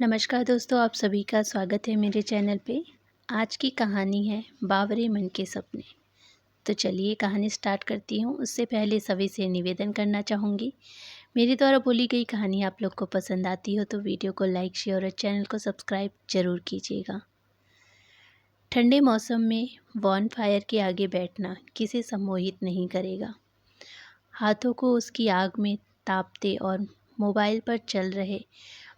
नमस्कार दोस्तों, आप सभी का स्वागत है मेरे चैनल पे। आज की कहानी है बावरे मन के सपने। तो चलिए कहानी स्टार्ट करती हूँ। उससे पहले सभी से निवेदन करना चाहूँगी, मेरे द्वारा बोली गई कहानी आप लोग को पसंद आती हो तो वीडियो को लाइक, शेयर और चैनल को सब्सक्राइब ज़रूर कीजिएगा। ठंडे मौसम में वॉन फायर के आगे बैठना किसे सम्मोहित नहीं करेगा। हाथों को उसकी आग में तापते और मोबाइल पर चल रहे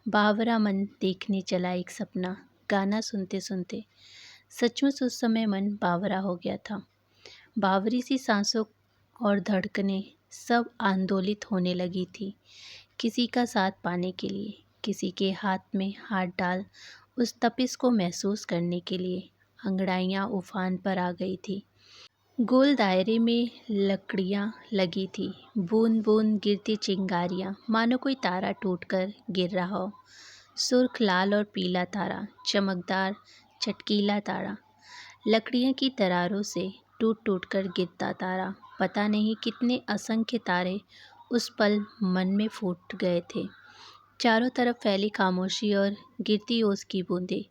बावरा मन देखने चला एक सपना। गाना सुनते सुनते सचमुच उस समय मन बावरा हो गया था। बावरी सी सांसों और धड़कनें सब आंदोलित होने लगी थी, किसी का साथ पाने के लिए, किसी के हाथ में हाथ डाल उस तपिश को महसूस करने के लिए। अंगड़ाइयाँ उफान पर आ गई थी। गोल दायरे में लकड़ियाँ लगी थी, बूंद बूंद गिरती चिंगारियाँ मानो कोई तारा टूटकर गिर रहा हो। सुर्ख लाल और पीला तारा, चमकदार चटकीला तारा, लकड़ियों की दरारों से टूट टूट कर गिरता तारा। पता नहीं कितने असंख्य तारे उस पल मन में फूट गए थे। चारों तरफ फैली खामोशी और गिरती ओस की बूंदें,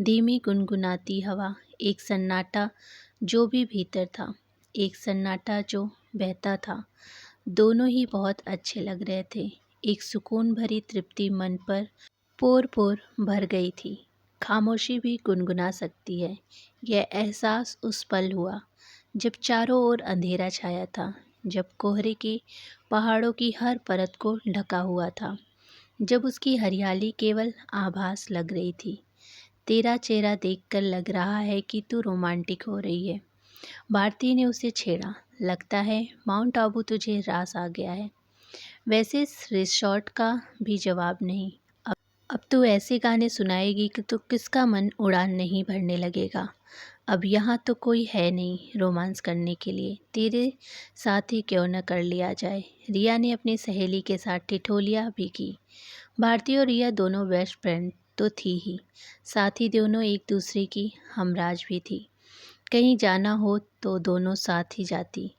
धीमी गुनगुनाती हवा, एक सन्नाटा जो भी भीतर था, एक सन्नाटा जो बहता था। दोनों ही बहुत अच्छे लग रहे थे। एक सुकून भरी तृप्ति मन पर पोर पोर भर गई थी। खामोशी भी गुनगुना सकती है, यह एहसास उस पल हुआ जब चारों ओर अंधेरा छाया था, जब कोहरे के पहाड़ों की हर परत को ढका हुआ था, जब उसकी हरियाली केवल आभास लग रही थी। तेरा चेहरा देखकर लग रहा है कि तू रोमांटिक हो रही है, भारती ने उसे छेड़ा। लगता है माउंट आबू तुझे रास आ गया है। वैसे इस रिसॉर्ट का भी जवाब नहीं। अब तू ऐसे गाने सुनाएगी कि तो किसका मन उड़ान नहीं भरने लगेगा। अब यहाँ तो कोई है नहीं रोमांस करने के लिए, तेरे साथ ही क्यों न कर लिया जाए। रिया ने अपनी सहेली के साथ ठिठोलियाँ भी की। भारती और रिया दोनों बेस्ट फ्रेंड तो थी ही, साथ ही दोनों एक दूसरे की हमराज भी थी। कहीं जाना हो तो दोनों साथ ही जाती।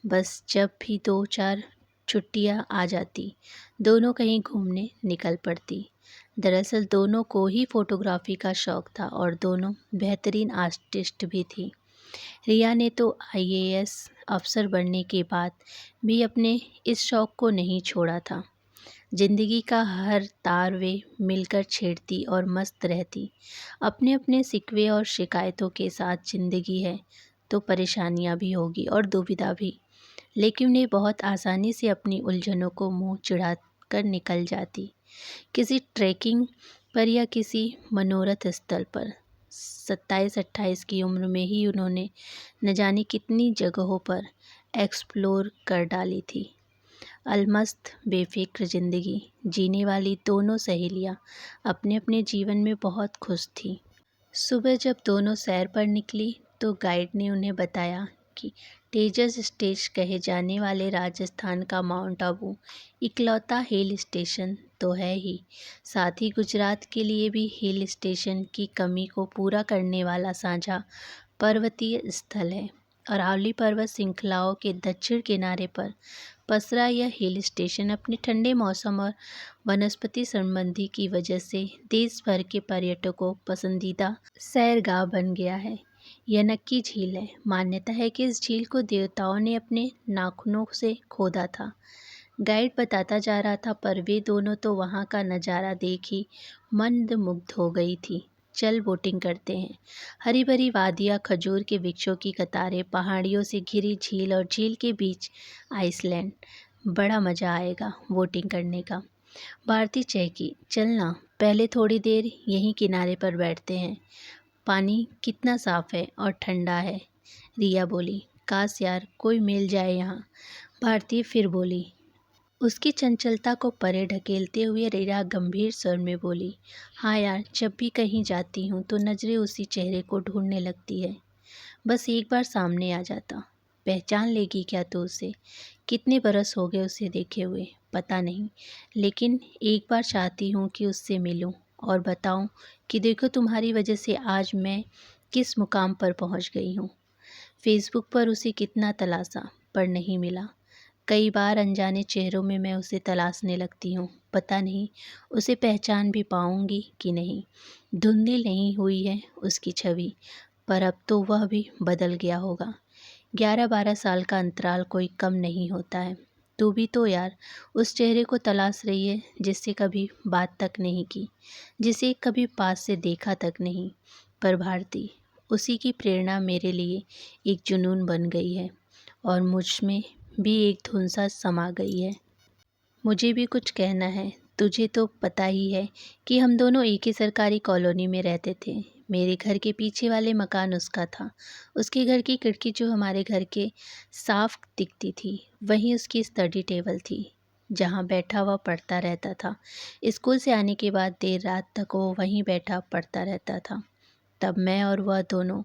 बस जब भी 2-4 छुट्टियाँ आ जाती, दोनों कहीं घूमने निकल पड़ती। दरअसल दोनों को ही फोटोग्राफी का शौक था और दोनों बेहतरीन आर्टिस्ट भी थी। रिया ने तो आईएएस अफसर बनने के बाद भी अपने इस शौक को नहीं छोड़ा था। जिंदगी का हर तार वे मिलकर छेड़ती और मस्त रहती। अपने अपने शिकवे और शिकायतों के साथ जिंदगी है तो परेशानियां भी होगी और दुविधा भी, लेकिन वे बहुत आसानी से अपनी उलझनों को मुंह चिढ़ा कर निकल जाती। किसी ट्रैकिंग पर या किसी मनोरथ स्थल पर 27-28 की उम्र में ही उन्होंने न जाने कितनी जगहों पर एक्सप्लोर कर डाली थी। अलमस्त बेफिक्र जिंदगी जीने वाली दोनों सहेलियां अपने अपने जीवन में बहुत खुश थीं। सुबह जब दोनों सैर पर निकली तो गाइड ने उन्हें बताया कि तेजस स्टेज कहे जाने वाले राजस्थान का माउंट आबू इकलौता हिल स्टेशन तो है ही, साथ ही गुजरात के लिए भी हिल स्टेशन की कमी को पूरा करने वाला साझा पर्वतीय स्थल है। अरावली पर्वत श्रृंखलाओं के दक्षिण किनारे पर पसरा यह हिल स्टेशन अपने ठंडे मौसम और वनस्पति संबंधी की वजह से देश भर के पर्यटकों पसंदीदा सैरगाह बन गया है। यह नक्की झील है। मान्यता है कि इस झील को देवताओं ने अपने नाखूनों से खोदा था। गाइड बताता जा रहा था, पर वे दोनों तो वहाँ का नज़ारा देख ही मंत्रमुग्ध हो गई थी। चल बोटिंग करते हैं। हरी भरी वादियाँ, खजूर के वृक्षों की कतारें, पहाड़ियों से घिरी झील और झील के बीच आइसलैंड। बड़ा मज़ा आएगा बोटिंग करने का। भारती चहकी, चलना पहले थोड़ी देर यहीं किनारे पर बैठते हैं। पानी कितना साफ़ है और ठंडा है। रिया बोली, काश यार कोई मिल जाए यहाँ। भारती फिर बोली। उसकी चंचलता को परे ढकेलते हुए रिया गंभीर स्वर में बोली, हाँ यार, जब भी कहीं जाती हूँ तो नज़रें उसी चेहरे को ढूंढने लगती है। बस एक बार सामने आ जाता। पहचान लेगी क्या तू उसे? कितने बरस हो गए उसे देखे हुए पता नहीं, लेकिन एक बार चाहती हूँ कि उससे मिलूँ और बताऊँ कि देखो तुम्हारी वजह से आज मैं किस मुकाम पर पहुँच गई हूँ। फेसबुक पर उसे कितना तलाशा पर नहीं मिला। कई बार अनजाने चेहरों में मैं उसे तलाशने लगती हूँ। पता नहीं उसे पहचान भी पाऊँगी कि नहीं। धुंधली नहीं हुई है उसकी छवि, पर अब तो वह भी बदल गया होगा। 11-12 साल का अंतराल कोई कम नहीं होता है। तू भी तो यार उस चेहरे को तलाश रही है जिससे कभी बात तक नहीं की, जिसे कभी पास से देखा तक नहीं। पर भारती, उसी की प्रेरणा मेरे लिए एक जुनून बन गई है और मुझ में भी एक धुन सा समा गई है। मुझे भी कुछ कहना है। तुझे तो पता ही है कि हम दोनों एक ही सरकारी कॉलोनी में रहते थे। मेरे घर के पीछे वाले मकान उसका था। उसके घर की खिड़की जो हमारे घर के साफ दिखती थी, वहीं उसकी स्टडी टेबल थी, जहाँ बैठा हुआ पढ़ता रहता था। स्कूल से आने के बाद देर रात तक वो वहीं बैठा पढ़ता रहता था। तब मैं और वह दोनों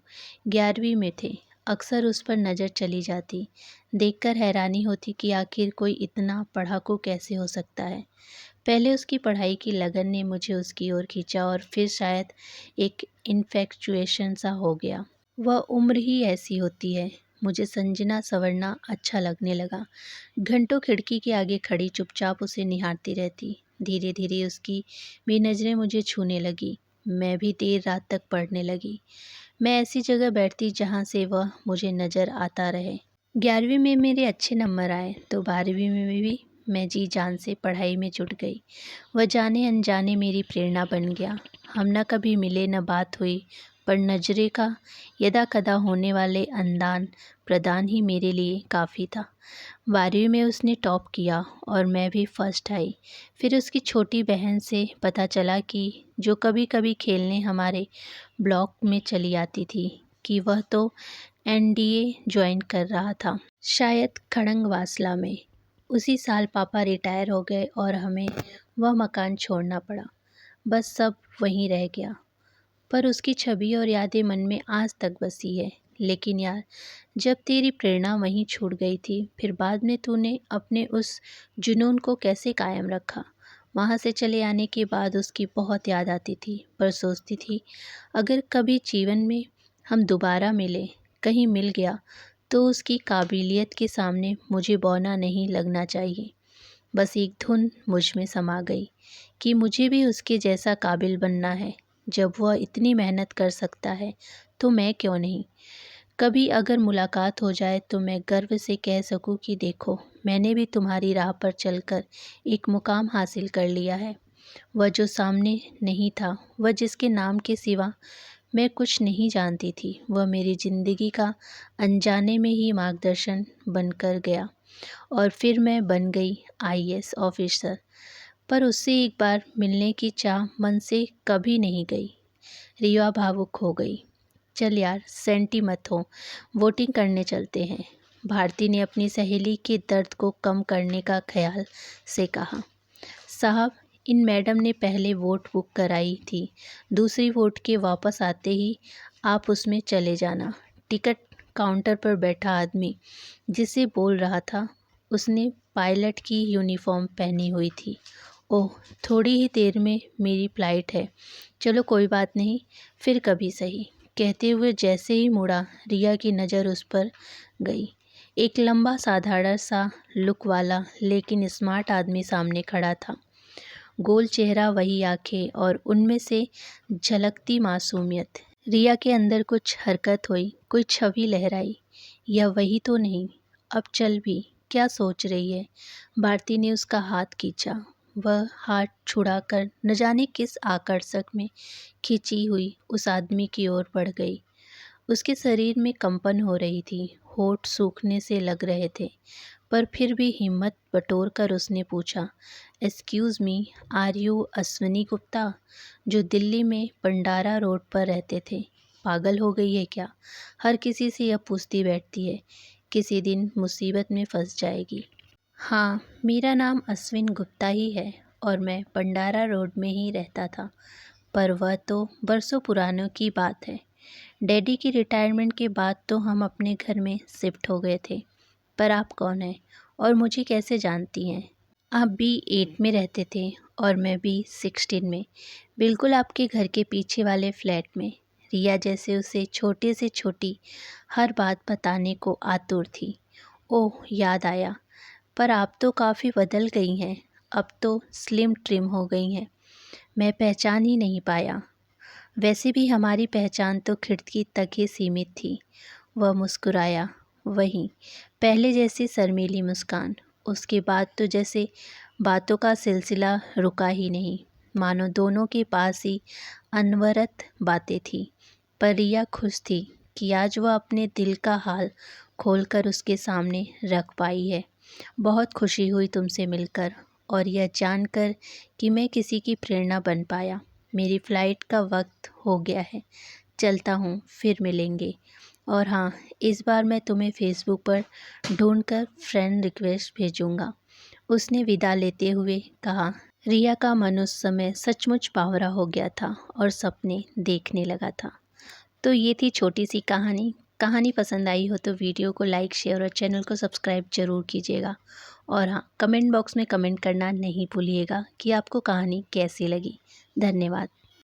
11वीं में थे। अक्सर उस पर नज़र चली जाती, देखकर हैरानी होती कि आखिर कोई इतना पढ़ाकू कैसे हो सकता है। पहले उसकी पढ़ाई की लगन ने मुझे उसकी ओर खींचा और फिर शायद एक इन्फेक्चुएशन सा हो गया। वह उम्र ही ऐसी होती है। मुझे संजना संवरना अच्छा लगने लगा। घंटों खिड़की के आगे खड़ी चुपचाप उसे निहारती रहती। धीरे धीरे उसकी भी नज़रें मुझे छूने लगी। मैं भी देर रात तक पढ़ने लगी। मैं ऐसी जगह बैठती जहाँ से वह मुझे नज़र आता रहे। 11वीं में मेरे अच्छे नंबर आए तो 12वीं में भी मैं जी जान से पढ़ाई में जुट गई। वह जाने अनजाने मेरी प्रेरणा बन गया। हम न कभी मिले न बात हुई, पर नजरे का यदा कदा होने वाले आदान प्रदान ही मेरे लिए काफ़ी था। 12वीं में उसने टॉप किया और मैं भी फर्स्ट आई। फिर उसकी छोटी बहन से पता चला कि जो कभी कभी खेलने हमारे ब्लॉक में चली आती थी, कि वह तो एनडीए ज्वाइन कर रहा था, शायद खड़ंगवासला में। उसी साल पापा रिटायर हो गए और हमें वह मकान छोड़ना पड़ा। बस सब वहीं रह गया, पर उसकी छवि और यादें मन में आज तक बसी है। लेकिन यार, जब तेरी प्रेरणा वहीं छूट गई थी, फिर बाद में तूने अपने उस जुनून को कैसे कायम रखा? वहाँ से चले आने के बाद उसकी बहुत याद आती थी, पर सोचती थी अगर कभी जीवन में हम दोबारा मिले, कहीं मिल गया, तो उसकी काबिलियत के सामने मुझे बौना नहीं लगना चाहिए। बस एक धुन मुझ में समा गई कि मुझे भी उसके जैसा काबिल बनना है। जब वह इतनी मेहनत कर सकता है तो मैं क्यों नहीं? कभी अगर मुलाकात हो जाए तो मैं गर्व से कह सकूं कि देखो, मैंने भी तुम्हारी राह पर चलकर एक मुकाम हासिल कर लिया है। वह जो सामने नहीं था, वह जिसके नाम के सिवा मैं कुछ नहीं जानती थी, वह मेरी ज़िंदगी का अनजाने में ही मार्गदर्शन बनकर गया। और फिर मैं बन गई आईएएस ऑफिसर। पर उससे एक बार मिलने की चाह मन से कभी नहीं गई। रिया भावुक हो गई। चल यार, सेंटी मत हो, वोटिंग करने चलते हैं। भारती ने अपनी सहेली के दर्द को कम करने का ख्याल से कहा। साहब, इन मैडम ने पहले वोट बुक कराई थी, दूसरी वोट के वापस आते ही आप उसमें चले जाना। टिकट काउंटर पर बैठा आदमी जिसे बोल रहा था, उसने पायलट की यूनिफॉर्म पहनी हुई थी। ओह, थोड़ी ही देर में मेरी फ्लाइट है। चलो कोई बात नहीं, फिर कभी सही। कहते हुए जैसे ही मुड़ा, रिया की नज़र उस पर गई। एक लंबा साधारण सा लुक वाला लेकिन स्मार्ट आदमी सामने खड़ा था। गोल चेहरा, वही आंखें और उनमें से झलकती मासूमियत। रिया के अंदर कुछ हरकत हुई, कोई छवि लहराई। यह वही तो नहीं? अब चल भी, क्या सोच रही है? भारती ने उसका हाथ खींचा। वह हाथ छुड़ाकर न जाने किस आकर्षक में खींची हुई उस आदमी की ओर बढ़ गई। उसके शरीर में कंपन हो रही थी, होठ सूखने से लग रहे थे, पर फिर भी हिम्मत बटोर कर उसने पूछा, excuse me, are you Ashwini Gupta, जो दिल्ली में पंडारा रोड पर रहते थे? पागल हो गई है क्या? हर किसी से यह पूछती बैठती है, किसी दिन मुसीबत में फंस जाएगी। हाँ, मेरा नाम अश्विन गुप्ता ही है और मैं पंडारा रोड में ही रहता था, पर वह तो बरसों पुरानों की बात है। डैडी की रिटायरमेंट के बाद तो हम अपने घर में शिफ्ट हो गए थे। पर आप कौन हैं और मुझे कैसे जानती हैं? आप B8 में रहते थे और मैं B16 में, बिल्कुल आपके घर के पीछे वाले फ्लैट में। रिया जैसे उसे छोटे से छोटी हर बात बताने को आतुर थी। ओह, याद आया, पर आप तो काफ़ी बदल गई हैं, अब तो स्लिम ट्रिम हो गई हैं, मैं पहचान ही नहीं पाया। वैसे भी हमारी पहचान तो खिड़की तक ही सीमित थी। वह मुस्कुराया, वही पहले जैसी शर्मीली मुस्कान। उसके बाद तो जैसे बातों का सिलसिला रुका ही नहीं, मानो दोनों के पास ही अनवरत बातें थीं। पर रिया खुश थी कि आज वह अपने दिल का हाल खोलकर उसके सामने रख पाई है। बहुत खुशी हुई तुमसे मिलकर और यह जानकर कि मैं किसी की प्रेरणा बन पाया। मेरी फ़्लाइट का वक्त हो गया है, चलता हूँ, फिर मिलेंगे। और हाँ, इस बार मैं तुम्हें फ़ेसबुक पर ढूंढकर फ्रेंड रिक्वेस्ट भेजूँगा। उसने विदा लेते हुए कहा। रिया का मन उस समय सचमुच बावरा हो गया था और सपने देखने लगा था। तो ये थी छोटी सी कहानी। कहानी पसंद आई हो तो वीडियो को लाइक, शेयर और चैनल को सब्सक्राइब ज़रूर कीजिएगा। और हाँ, कमेंट बॉक्स में कमेंट करना नहीं भूलिएगा कि आपको कहानी कैसी लगी। धन्यवाद।